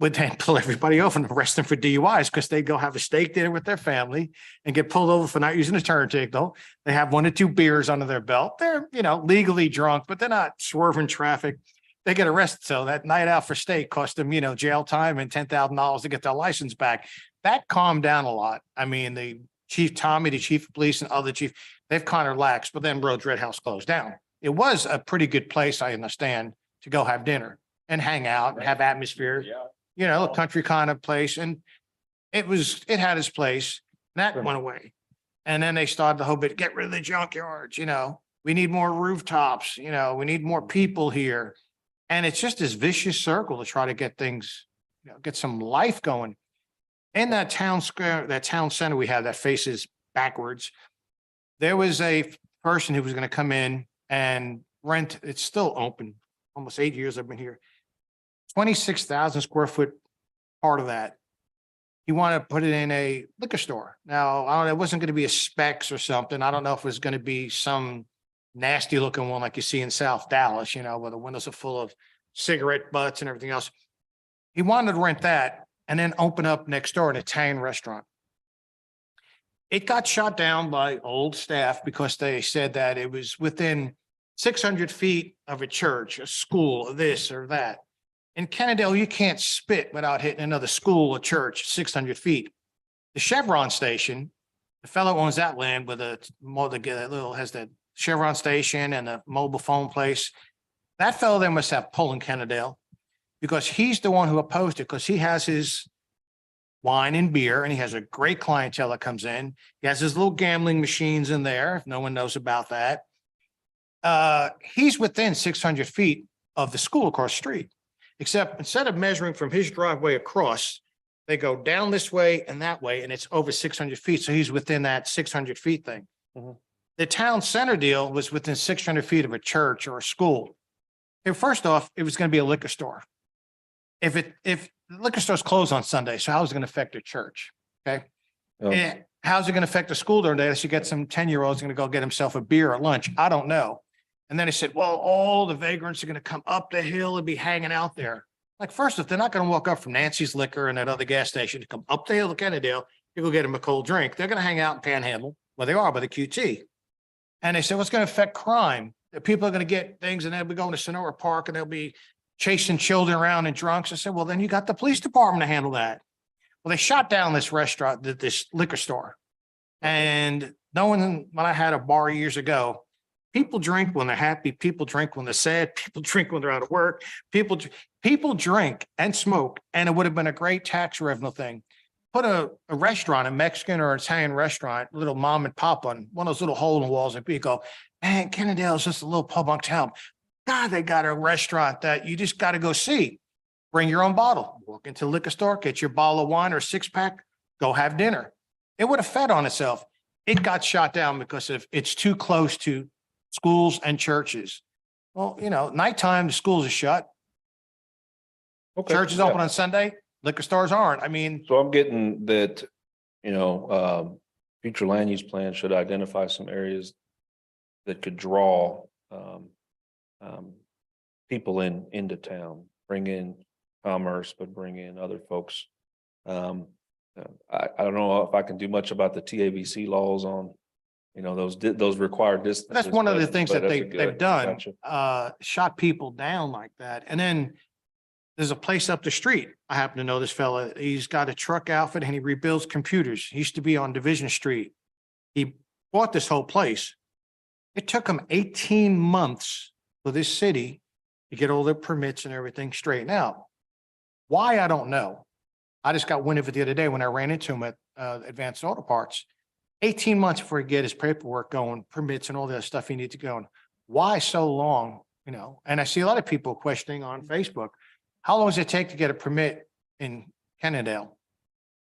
would then pull everybody over and arrest them for DUIs because they'd go have a steak dinner with their family and get pulled over for not using a turn signal. They have 1 or 2 beers under their belt. They're, legally drunk, but they're not swerving traffic. they get arrested. So that night out for state cost them, jail time and $10,000 to get their license back. That calmed down a lot. I mean, the Chief Tommy, the chief of police and other chief, they've kind of relaxed, but then Rhodes Red House closed down. It was a pretty good place, I understand, to go have dinner and hang out and have atmosphere, a country kind of place. And it had its place. And that went away. And then they started the whole bit, get rid of the junkyards, we need more rooftops, we need more people here. And it's just this vicious circle to try to get things, get some life going. In that town square, that town center we have that faces backwards, there was a person who was going to come in and rent, it's still open, almost 8 years I've been here. 26,000 square foot part of that. He wanted to put it in a liquor store. Now, I don't know, it wasn't going to be a Specs or something. I don't know if it was going to be some nasty looking one like you see in South Dallas, where the windows are full of cigarette butts and everything else. He wanted to rent that and then open up next door an Italian restaurant. It got shot down by old staff because they said that it was within 600 feet of a church, a school, this or that. In Kennedale, you can't spit without hitting another school or church 600 feet. The Chevron station, the fellow owns that land with has the Chevron station and a mobile phone place. That fellow there must have pull in Kennedale because he's the one who opposed it because he has his wine and beer and he has a great clientele that comes in. He has his little gambling machines in there, if no one knows about that. He's within 600 feet of the school across the street, except instead of measuring from his driveway across, they go down this way and that way, and it's over 600 feet. So he's within that 600 feet thing. Mhm. The town center deal was within 600 feet of a church or a school. And first off, it was going to be a liquor store. If the liquor store's closed on Sunday, so how's it going to affect a church? Okay. Oh. And how's it going to affect the school during the day? So you get some 10-year-olds going to go get himself a beer or lunch. I don't know. And then he said, well, all the vagrants are going to come up the hill and be hanging out there. Like, first, if they're not going to walk up from Nancy's Liquor and that other gas station to come up the hill to Kennedale, you go get them a cold drink. They're going to hang out in Panhandle, where they are by the QT. And they said, what's going to affect crime? The people are going to get things and they'll be going to Sonora Park and they'll be chasing children around and drunks. I said, well, then you got the police department to handle that. Well, they shot down this restaurant, this liquor store. And when I had a bar years ago, people drink when they're happy. People drink when they're sad. People drink when they're out of work. People drink and smoke. And it would have been a great tax revenue thing. Put a restaurant, a Mexican or Italian restaurant, little mom and pop on one of those little hole in the walls, and people go, man, Kennedale is just a little pub on town. God, they got a restaurant that you just got to go see. Bring your own bottle, walk into the liquor store, get your bottle of wine or 6-pack, go have dinner. It would have fed on itself. It got shot down because it's too close to schools and churches. Well, nighttime, the schools are shut. Okay, Churches yeah. open on Sunday, liquor stores aren't. I mean, So I'm getting that, future land use plan should identify some areas that could draw people into town, bring in commerce, but bring in other folks. I don't know if I can do much about the TABC laws on, those required distances. that's one of the but- things but that that's a they've good- done, gotcha. shot people down like that. And then there's a place up the street. I happen to know this fella. He's got a truck outfit and he rebuilds computers. He used to be on Division Street. He bought this whole place. It took him 18 months for this city to get all their permits and everything straightened out. Why, I don't know. I just got wind of it the other day when I ran into him at Advanced Auto Parts. 18 months before he get his paperwork going, permits and all that stuff he needs to go. Why so long? And I see a lot of people questioning on Facebook, how long does it take to get a permit in Kennedale?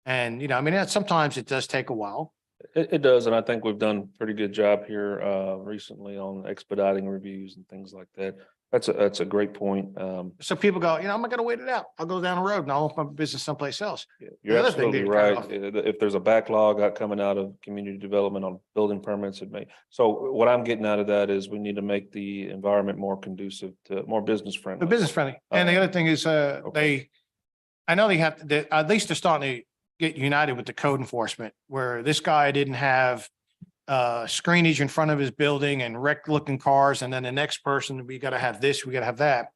And, sometimes it does take a while. It does, and I think we've done a pretty good job here recently on expediting reviews and things like that. That's a great point. So people go, I'm not gonna wait it out. I'll go down the road and I'll open my business someplace else. You're The other thing absolutely that right. kind If there's a backlog coming out of community development on building permits, it may. So what I'm getting out of that is we need to make the environment more conducive to more business friendly. The business friendly. And the other thing is, Okay. I know they have to, at least they're starting to get united with the code enforcement, where this guy didn't have screenage in front of his building and wrecked looking cars. And then the next person, we got to have this, we got to have that.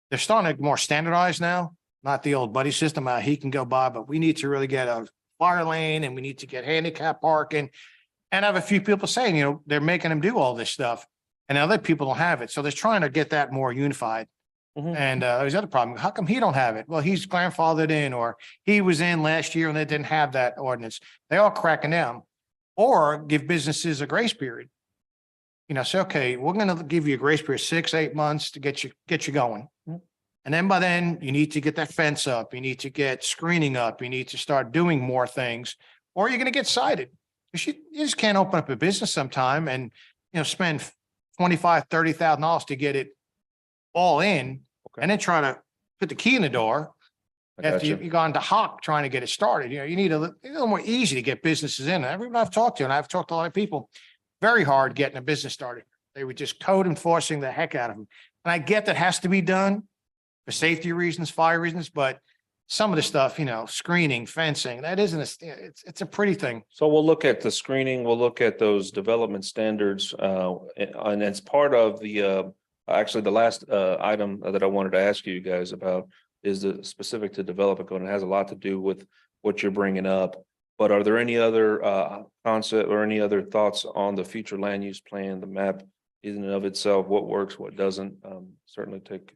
they're starting to get more standardized now, not the old buddy system, he can go by, but we need to really get a fire lane and we need to get handicap parking. And I have a few people saying, you know, they're making them do all this stuff and other people don't have it. So they're trying to get that more unified. Mhm. And there's other problem. How come he don't have it? Well, he's grandfathered in, or he was in last year and they didn't have that ordinance. They all cracking down. Or give businesses a grace period. You know, say, okay, we're gonna give you a grace period, 6, 8 months to get you going. Mhm. And then by then you need to get that fence up, you need to get screening up, you need to start doing more things, or you're gonna get cited. You just can't open up a business sometime and, you know, spend $25,000-$30,000 to get it all in. Okay. And then try to put the key in the door I after got you. you've gone to Hawk trying to get it started. You know, you need a little more easy to get businesses in. Everyone I've talked to, and I've talked to a lot of people, very hard getting a business started. They were just code enforcing the heck out of them. And I get that has to be done for safety reasons, fire reasons, but some of the stuff, you know, screening, fencing, that isn't it's a pretty thing. So we'll look at the screening, we'll look at those development standards, and it's part of the, actually, the last, item that I wanted to ask you guys about is the specific to development code, and it has a lot to do with what you're bringing up. But are there any other, concept or any other thoughts on the future land use plan, the map in and of itself, what works, what doesn't? Certainly take,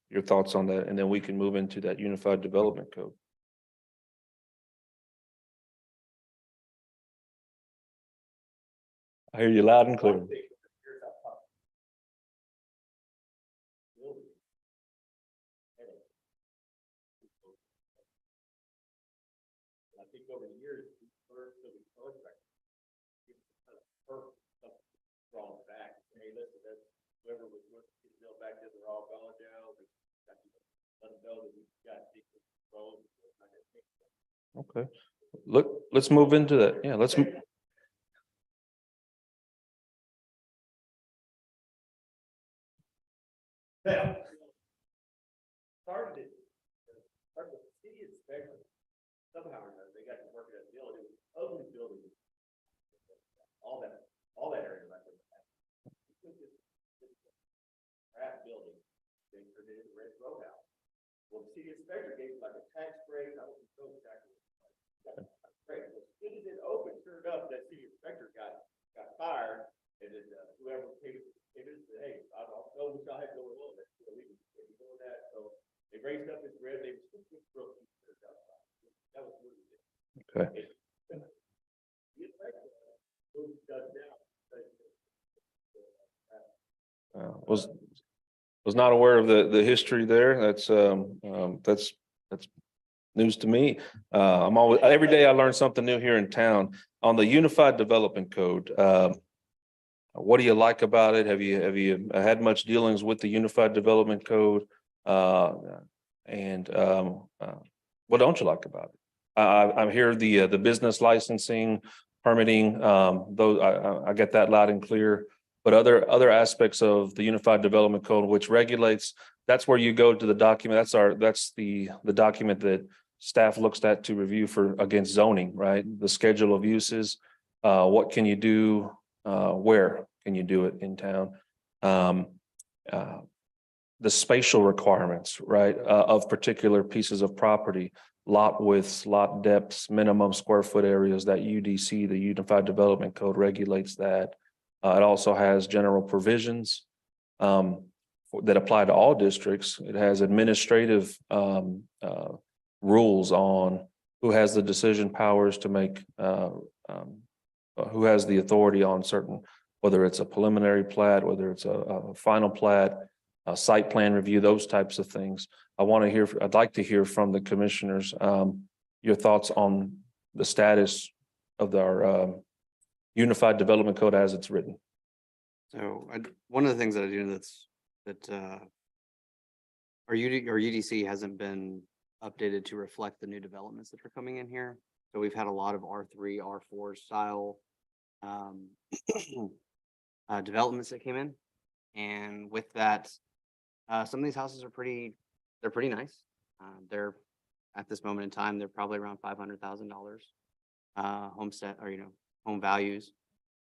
your thoughts on that, and then we can move into that unified development code. I hear you loud and clear. I think over the years, we first that we contract. Drawn back, hey, listen, that's whoever was built back there, they're all gone now. Let them know that we got secret roads. Okay, look, let's move into that. Yeah, let's. Started it, started with the city inspector. Somehow or another, they got to work at a building, ugly building. All that area right there. Crap building, they turned it into Red Row House. Well, the city inspector gave like a tax break, I don't know exactly. Great, as soon as it opened, sure enough, that city inspector got fired, and then whoever came in and said, hey, I don't know what y'all had going on, that's what we can be doing that, so they raised up this red, they. That was really good. Okay. The inspector does now. Was not aware of the history there. That's news to me. I'm always, every day I learn something new here in town on the Unified Development Code. What do you like about it? Have you had much dealings with the Unified Development Code? And what don't you like about it? I'm here, the business licensing, permitting, those, I get that loud and clear. But other aspects of the Unified Development Code, which regulates, that's where you go to the document. That's the document that staff looks at to review for against zoning, right? The schedule of uses, what can you do, where can you do it in town? The spatial requirements, right, of particular pieces of property, lot widths, lot depths, minimum square foot areas, that UDC, the Unified Development Code, regulates that. It also has general provisions that apply to all districts. It has administrative rules on who has the decision powers to make, who has the authority on certain, whether it's a preliminary plat, whether it's a final plat, a site plan review, those types of things. I'd like to hear from the commissioners, your thoughts on the status of our Unified Development Code as it's written. So one of the things that I do know that our UDC hasn't been updated to reflect the new developments that are coming in here. So we've had a lot of R3, R4 style developments that came in. And with that, some of these houses are pretty nice. They're at this moment in time, they're probably around $500,000 homestead or, home values.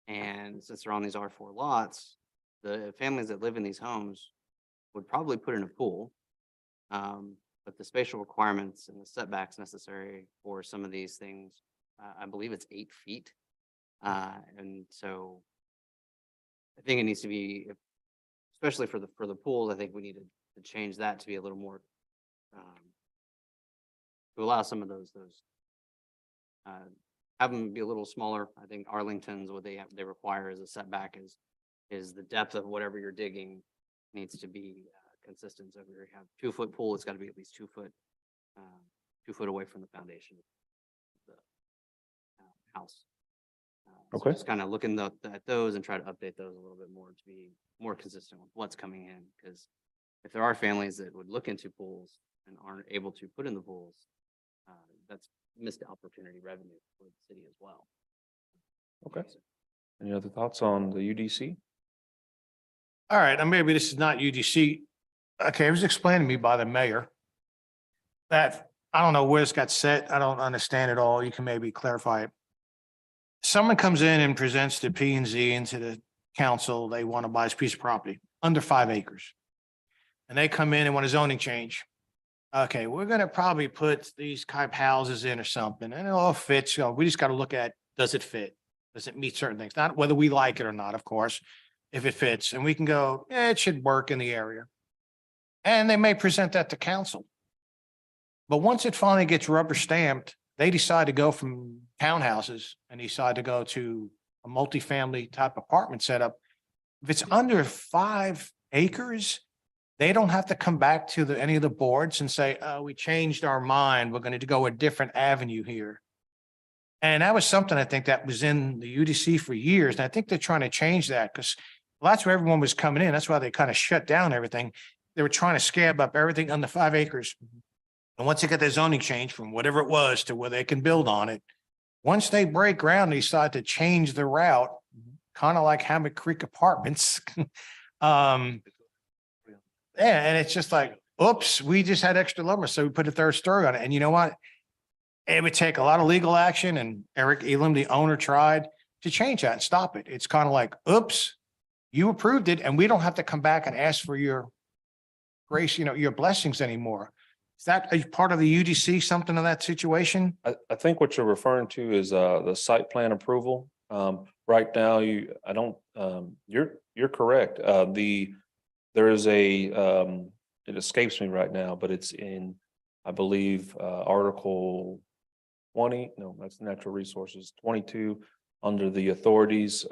And since they're on these R4 lots, the families that live in these homes would probably put in a pool. But the spatial requirements and the setbacks necessary for some of these things, I believe it's 8 feet. And so I think it needs to be, especially for the pools, I think we need to change that to be a little more, to allow some of those, have them be a little smaller. I think Arlington's, what they require as a setback is the depth of whatever you're digging needs to be consistent. So if you have 2-foot pool, it's got to be at least 2 foot, 2 foot away from the foundation of the house. So Okay. just kind of looking at those and try to update those a little bit more to be more consistent with what's coming in. Because if there are families that would look into pools and aren't able to put in the pools, that's missed opportunity revenue for the city as well. Okay. Any other thoughts on the UDC? All right, and maybe this is not UDC. Okay, it was explained to me by the mayor that, I don't know where it's got set. I don't understand it all. You can maybe clarify it. Someone comes in and presents to P and Z and to the council, they want to buy this piece of property under 5 acres. And they come in and want a zoning change. Okay, we're gonna probably put these type houses in or something, and it all fits. We just got to look at, does it fit? Does it meet certain things? Not whether we like it or not, of course, if it fits, and we can go, yeah, it should work in the area. And they may present that to council. But once it finally gets rubber stamped, they decide to go from townhouses and decide to go to a multifamily type apartment setup. If it's under 5 acres, they don't have to come back to any of the boards and say, we changed our mind. We're going to go a different avenue here. And that was something I think that was in the UDC for years. And I think they're trying to change that because that's where everyone was coming in. That's why they kind of shut down everything. They were trying to scab up everything under 5 acres. And once they get their zoning change from whatever it was to where they can build on it, once they break ground, they decide to change the route, kind of like Hammock Creek Apartments. Yeah, and it's just like, oops, we just had extra lumber, so we put a 3rd story on it. And you know what? It would take a lot of legal action, and Eric Elam, the owner, tried to change that and stop it. It's kind of like, oops, you approved it, and we don't have to come back and ask for your grace, your blessings anymore. Is that a part of the UDC, something of that situation? I think what you're referring to is the site plan approval. Right now, you're correct. There is it escapes me right now, but it's in, I believe, Article 20, no, that's natural resources, 22, under the authorities,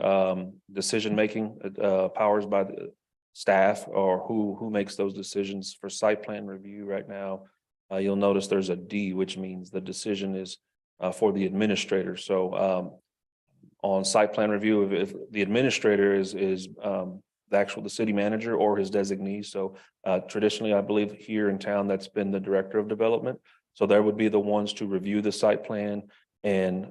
decision-making powers by the staff or who makes those decisions for site plan review right now. You'll notice there's a D, which means the decision is for the administrator. So on site plan review, if the administrator is the city manager or his designee. So traditionally, I believe here in town, that's been the director of development. So there would be the ones to review the site plan and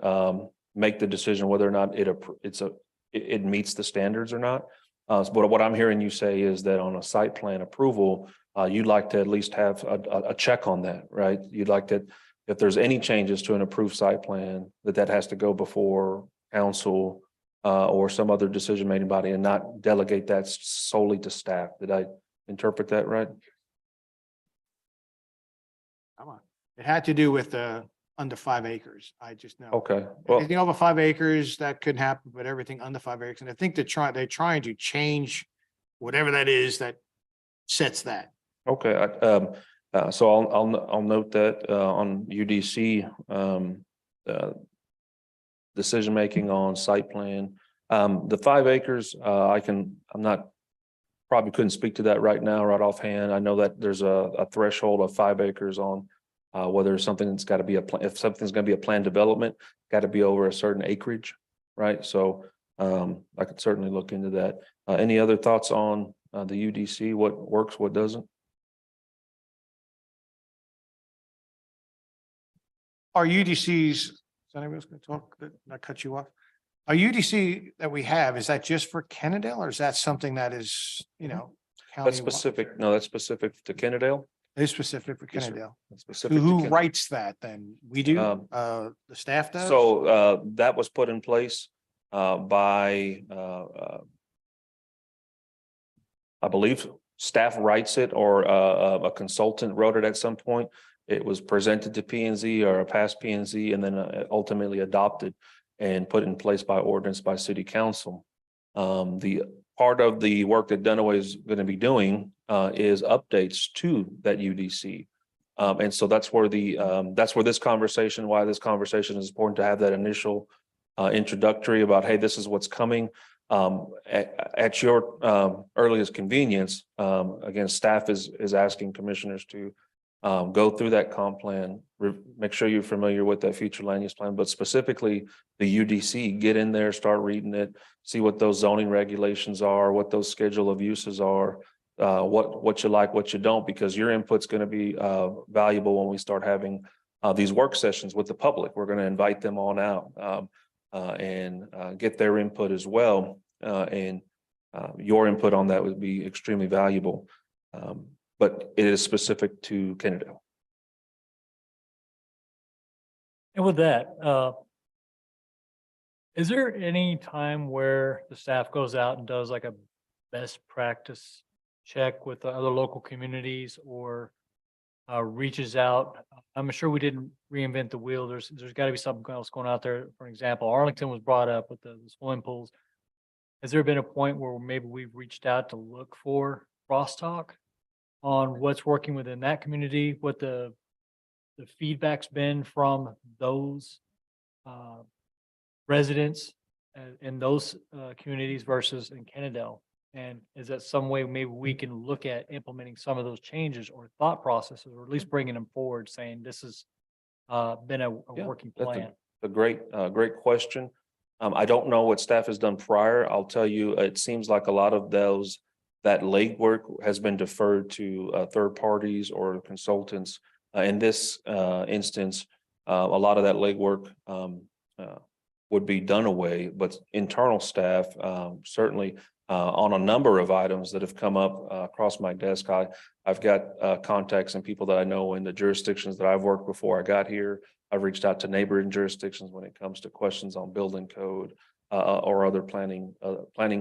make the decision whether or not it meets the standards or not. But what I'm hearing you say is that on a site plan approval, you'd like to at least have a check on that, right? You'd like to, if there's any changes to an approved site plan, that has to go before council or some other decision-making body and not delegate that solely to staff. Did I interpret that right? It had to do with under 5 acres. I just know. Okay, well, Anything over 5 acres, that could happen, but everything under 5 acres. And I think they're trying to change whatever that is that sets that. okay. So I'll note that on UDC, decision-making on site plan. The 5 acres, probably couldn't speak to that right now, right offhand. I know that there's a threshold of 5 acres on whether something's got to be if something's going to be a planned development, got to be over a certain acreage, right? So I could certainly look into that. Any other thoughts on the UDC? What works, what doesn't? Our UDCs, is anybody else going to talk? Did I cut you off? Our UDC that we have, is that just for Kennedale or is that something that is, That's county-wide? specific. No, that's specific to Kennedale. It is specific for Yes, sir. Kennedale. That's specific to Who Kennedale. writes that then? We do? The staff does? So that was put in place by I believe staff writes it or a consultant wrote it at some point. It was presented to P and Z or a past P and Z and then ultimately adopted and put in place by ordinance by city council. The part of the work that Dunaway is going to be doing is updates to that UDC. And so that's where this conversation, why this conversation is important to have that initial introductory about, hey, this is what's coming. At your earliest convenience, again, staff is asking commissioners to go through that comp plan, make sure you're familiar with that future land use plan, but specifically the UDC, get in there, start reading it, see what those zoning regulations are, what those schedule of uses are, what you like, what you don't, because your input's going to be valuable when we start having these work sessions with the public. We're going to invite them on out and get their input as well. And your input on that would be extremely valuable. But it is specific to Kennedale. And with that, is there any time where the staff goes out and does like a best practice check with the other local communities or reaches out? I'm sure we didn't reinvent the wheel. There's got to be something else going out there. For example, Arlington was brought up with the swimming pools. Has there been a point where maybe we've reached out to look for crosstalk on what's working within that community, what the feedback's been from those residents in those communities versus in Kennedale? And is that some way maybe we can look at implementing some of those changes or thought processes, or at least bringing them forward, saying this has been a Yeah, working that's plan? A great question. I don't know what staff has done prior. I'll tell you, it seems like a lot of that legwork has been deferred to third parties or consultants. In this instance, a lot of that legwork would be done away, but internal staff certainly on a number of items that have come up across my desk. I've got contacts and people that I know in the jurisdictions that I've worked before I got here. I've reached out to neighboring jurisdictions when it comes to questions on building code or other planning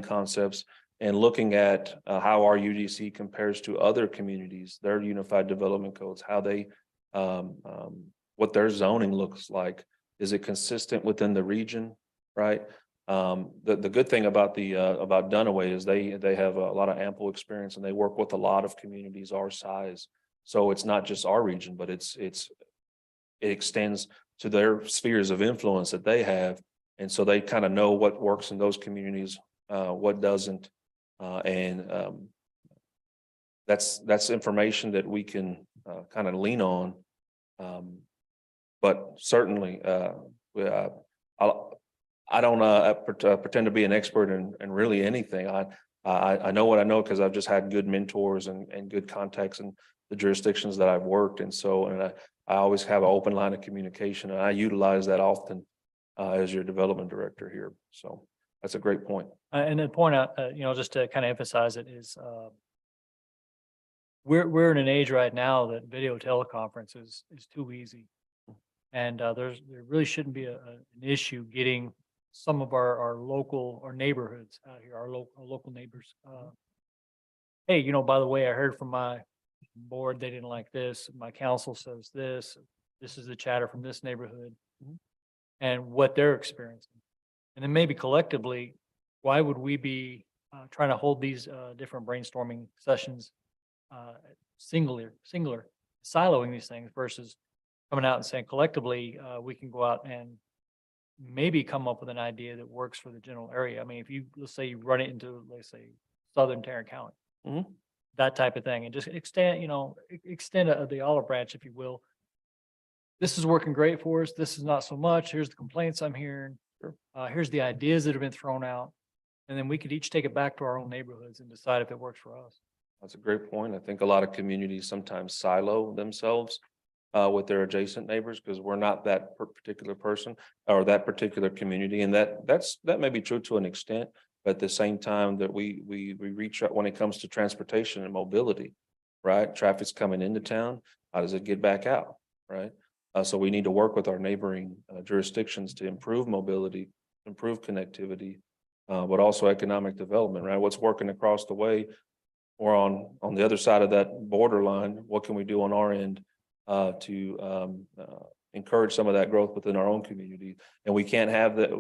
concepts. And looking at how our UDC compares to other communities, their unified development codes, how they, what their zoning looks like. Is it consistent within the region, right? The good thing about about Dunaway is they have a lot of ample experience and they work with a lot of communities our size. So it's not just our region, but it extends to their spheres of influence that they have. And so they kind of know what works in those communities, what doesn't. That's information that we can kind of lean on. But certainly, I don't pretend to be an expert in really anything. I know what I know because I've just had good mentors and good contacts in the jurisdictions that I've worked. And so, I always have an open line of communication, and I utilize that often as your development director here. So that's a great point. And the point, just to kind of emphasize it is, we're in an age right now that video teleconference is too easy. And there really shouldn't be an issue getting some of our local or neighborhoods out here, our local neighbors. Hey, by the way, I heard from my board, they didn't like this. My council says this. This is the chatter from this neighborhood and what they're experiencing. And then maybe collectively, why would we be trying to hold these different brainstorming sessions singular, siloing these things versus coming out and saying collectively, we can go out and maybe come up with an idea that works for the general area. I mean, if let's say you run it into, let's say, Southern Tarrant County, that type of thing, and just extend the olive branch, if you will. This is working great for us. This is not so much. Here's the complaints I'm hearing. Here's the ideas that have been thrown out. And then we could each take it back to our own neighborhoods and decide if it works for us. That's a great point. I think a lot of communities sometimes silo themselves with their adjacent neighbors because we're not that particular person or that particular community. And that may be true to an extent, but at the same time that we reach out when it comes to transportation and mobility, right? Traffic's coming into town. How does it get back out, right? So we need to work with our neighboring jurisdictions to improve mobility, improve connectivity, but also economic development, right? What's working across the way or on the other side of that borderline, what can we do on our end to encourage some of that growth within our own community? And we can't have that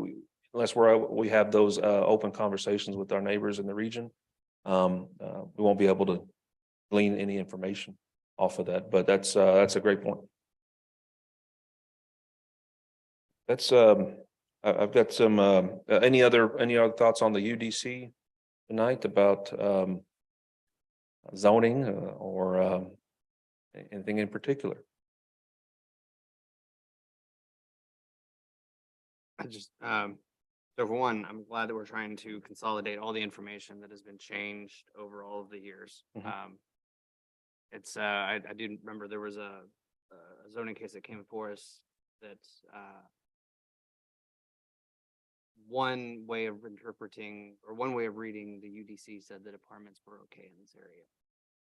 unless we have those open conversations with our neighbors in the region. We won't be able to glean any information off of that, but that's a great point. That's I've got some any other thoughts on the UDC tonight about zoning or anything in particular? I just, so for one, I'm glad that we're trying to consolidate all the information that has been changed over all of the years. Mhm. It's, I do remember there was a zoning case that came before us that, one way of interpreting or one way of reading the UDC said that apartments were okay in this area.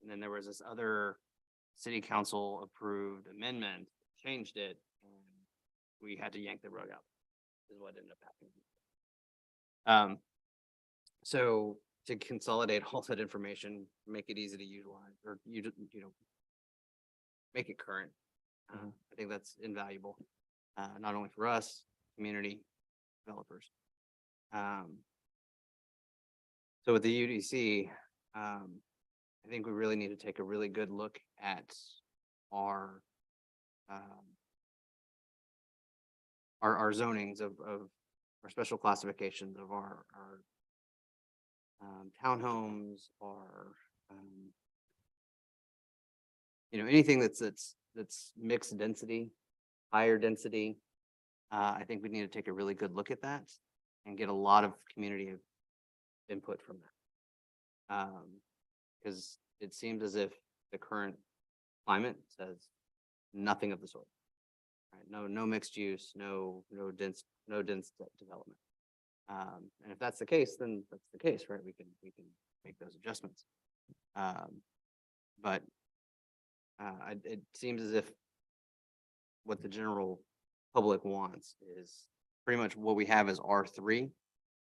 And then there was this other city council approved amendment, changed it, and we had to yank the rug out, is what ended up happening. So to consolidate all that information, make it easy to utilize, or you know, make it current. I think that's invaluable, not only for us, community, developers. So with the UDC, I think we really need to take a really good look at our zonings of our special classifications of our townhomes, or you know, anything that's mixed density, higher density. I think we need to take a really good look at that and get a lot of community input from that. Because it seems as if the current climate says nothing of the sort. Right? No mixed use, no dense development. And if that's the case, then that's the case, right? We can make those adjustments. But it seems as if what the general public wants is pretty much what we have is R3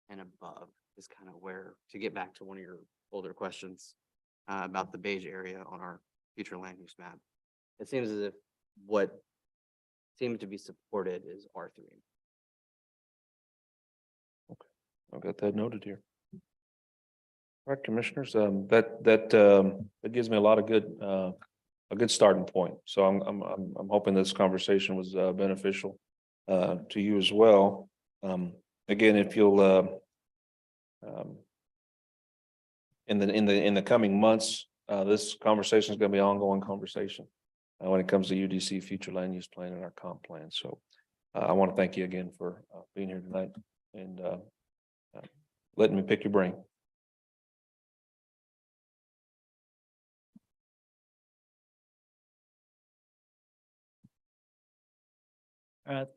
and above is kind of where, to get back to one of your older questions about the beige area on our future land use map. It seems as if what seems to be supported is R3. I've got that noted here. All right, commissioners, that gives me a lot of a good starting point. So I'm hoping this conversation was beneficial to you as well. Again, if you'll in the coming months, this conversation is going to be an ongoing conversation when it comes to UDC future land use plan and our comp plan. So I want to thank you again for being here tonight and letting me pick your brain.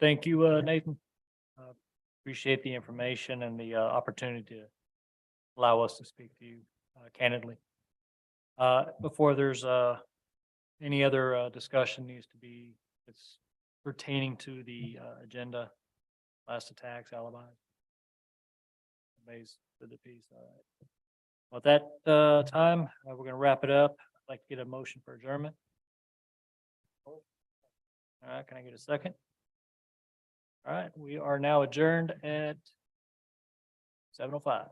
Thank you, Nathan. Appreciate the information and the opportunity to allow us to speak to you candidly. Before there's any other discussion needs to be, it's pertaining to the agenda, last attacks, alibis. Everybody's to the piece. All right. Well, at that time, we're going to wrap it up. I'd like to get a motion for adjournment. All right, can I get a second? All right, we are now adjourned at 7:05.